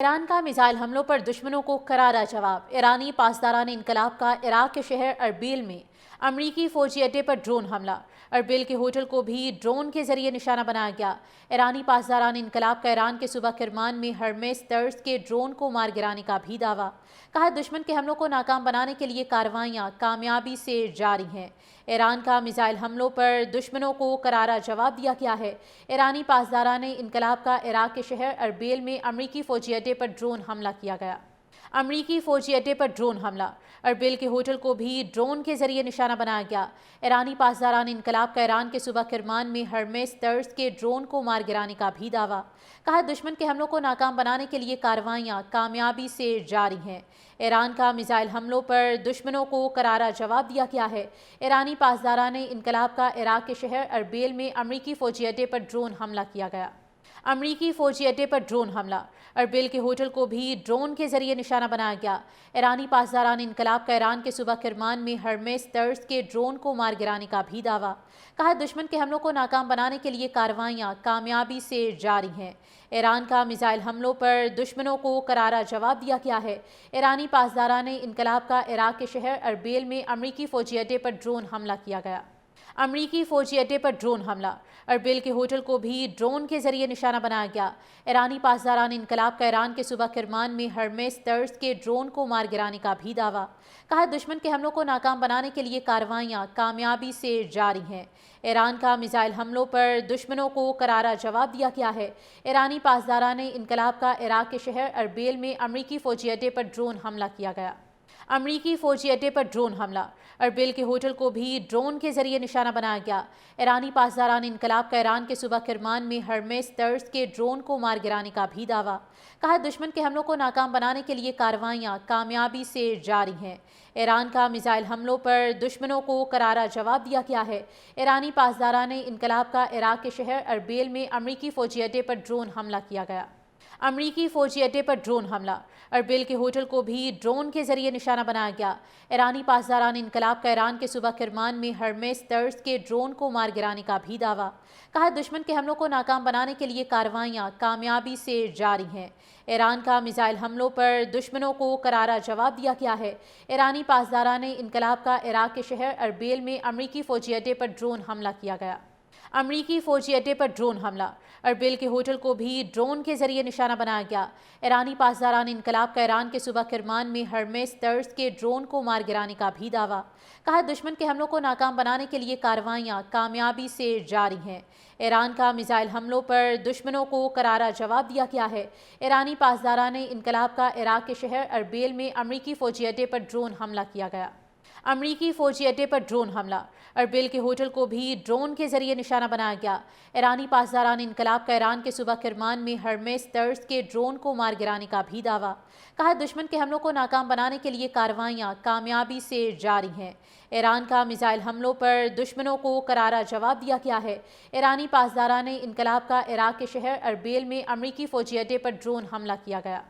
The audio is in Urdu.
ایران کا میزائل حملوں پر دشمنوں کو کرارا جواب۔ ایرانی پاسداران انقلاب کا عراق کے شہر اربیل میں امریکی فوجی اڈے پر ڈرون حملہ۔ اربیل کے ہوٹل کو بھی ڈرون کے ذریعے نشانہ بنایا گیا۔ ایرانی پاسداران انقلاب کا ایران کے صوبہ کرمان میں ہرمیس طرز کے ڈرون کو مار گرانے کا بھی دعویٰ۔ کہا دشمن کے حملوں کو ناکام بنانے کے لیے کارروائیاں کامیابی سے جاری ہیں۔ ایران کا میزائل حملوں پر دشمنوں کو کرارا جواب دیا گیا ہے۔ ایرانی پاسداران انقلاب کا عراق کے شہر اربیل میں امریکی فوجی اڈے پر ڈرون حملہ کیا گیا۔ امریکی فوجی اڈے پر ڈرون حملہ۔ اربیل کے ہوٹل کو بھی ڈرون کے ذریعے نشانہ بنایا گیا۔ ایرانی پاسداران انقلاب کا ایران کے صوبہ کرمان میں ہرمیس طرز کے ڈرون کو مار گرانے کا بھی دعویٰ۔ کہا دشمن کے حملوں کو ناکام بنانے کے لیے کارروائیاں کامیابی سے جاری ہیں۔ ایران کا میزائل حملوں پر دشمنوں کو کرارا جواب دیا گیا ہے۔ ایرانی پاسداران انقلاب کا عراق کے شہر اربیل میں امریکی فوجی اڈے پر ڈرون حملہ کیا گیا۔ امریکی فوجی اڈے پر ڈرون حملہ۔ اربیل کے ہوٹل کو بھی ڈرون کے ذریعے نشانہ بنایا گیا۔ ایرانی پاسداران انقلاب کا ایران کے صوبہ کرمان میں ہرمیس طرز کے ڈرون کو مار گرانے کا بھی دعویٰ۔ کہا دشمن کے حملوں کو ناکام بنانے کے لیے کارروائیاں کامیابی سے جاری ہیں۔ ایران کا میزائل حملوں پر دشمنوں کو کرارا جواب دیا گیا ہے۔ ایرانی پاسداران انقلاب کا عراق کے شہر اربیل میں امریکی فوجی اڈے پر ڈرون حملہ کیا گیا۔ امریکی فوجی اڈے پر ڈرون حملہ۔ اربیل کے ہوٹل کو بھی ڈرون کے ذریعے نشانہ بنایا گیا۔ ایرانی پاسداران انقلاب کا ایران کے صوبہ کرمان میں ہرمیس طرز کے ڈرون کو مار گرانے کا بھی دعویٰ۔ کہا دشمن کے حملوں کو ناکام بنانے کے لیے کارروائیاں کامیابی سے جاری ہیں۔ ایران کا میزائل حملوں پر دشمنوں کو کرارا جواب دیا گیا ہے۔ ایرانی پاسداران انقلاب کا عراق کے شہر اربیل میں امریکی فوجی اڈے پر ڈرون حملہ کیا گیا۔ امریکی فوجی اڈے پر ڈرون حملہ۔ اربیل کے ہوٹل کو بھی ڈرون کے ذریعے نشانہ بنایا گیا۔ ایرانی پاسداران انقلاب کا ایران کے صوبہ کرمان میں ہرمیس طرز کے ڈرون کو مار گرانے کا بھی دعویٰ۔ کہا دشمن کے حملوں کو ناکام بنانے کے لیے کارروائیاں کامیابی سے جاری ہیں۔ ایران کا میزائل حملوں پر دشمنوں کو کرارا جواب دیا گیا ہے۔ ایرانی پاسداران انقلاب کا عراق کے شہر اربیل میں امریکی فوجی اڈے پر ڈرون حملہ کیا گیا۔ امریکی فوجی اڈے پر ڈرون حملہ۔ اربیل کے ہوٹل کو بھی ڈرون کے ذریعے نشانہ بنایا گیا۔ ایرانی پاسداران انقلاب کا ایران کے صوبہ کرمان میں ہرمیس طرز کے ڈرون کو مار گرانے کا بھی دعویٰ۔ کہا دشمن کے حملوں کو ناکام بنانے کے لیے کارروائیاں کامیابی سے جاری ہیں۔ ایران کا میزائل حملوں پر دشمنوں کو کرارا جواب دیا گیا ہے۔ ایرانی پاسداران انقلاب کا عراق کے شہر اربیل میں امریکی فوجی اڈے پر ڈرون حملہ کیا گیا۔ امریکی فوجی اڈے پر ڈرون حملہ۔ اربیل کے ہوٹل کو بھی ڈرون کے ذریعے نشانہ بنایا گیا۔ ایرانی پاسداران انقلاب کا ایران کے صوبہ کرمان میں ہرمیس طرز کے ڈرون کو مار گرانے کا بھی دعویٰ۔ کہا دشمن کے حملوں کو ناکام بنانے کے لیے کارروائیاں کامیابی سے جاری ہیں۔ ایران کا میزائل حملوں پر دشمنوں کو کرارا جواب دیا گیا ہے۔ ایرانی پاسداران انقلاب کا عراق کے شہر اربیل میں امریکی فوجی اڈے پر ڈرون حملہ کیا گیا۔ امریکی فوجی اڈے پر ڈرون حملہ۔ اربیل کے ہوٹل کو بھی ڈرون کے ذریعے نشانہ بنایا گیا۔ ایرانی پاسداران انقلاب کا ایران کے صوبہ کرمان میں ہرمیس طرز کے ڈرون کو مار گرانے کا بھی دعویٰ۔ کہا دشمن کے حملوں کو ناکام بنانے کے لیے کارروائیاں کامیابی سے جاری ہیں۔ ایران کا میزائل حملوں پر دشمنوں کو کرارا جواب دیا گیا ہے۔ ایرانی پاسداران انقلاب کا عراق کے شہر اربیل میں امریکی فوجی اڈے پر ڈرون حملہ کیا گیا۔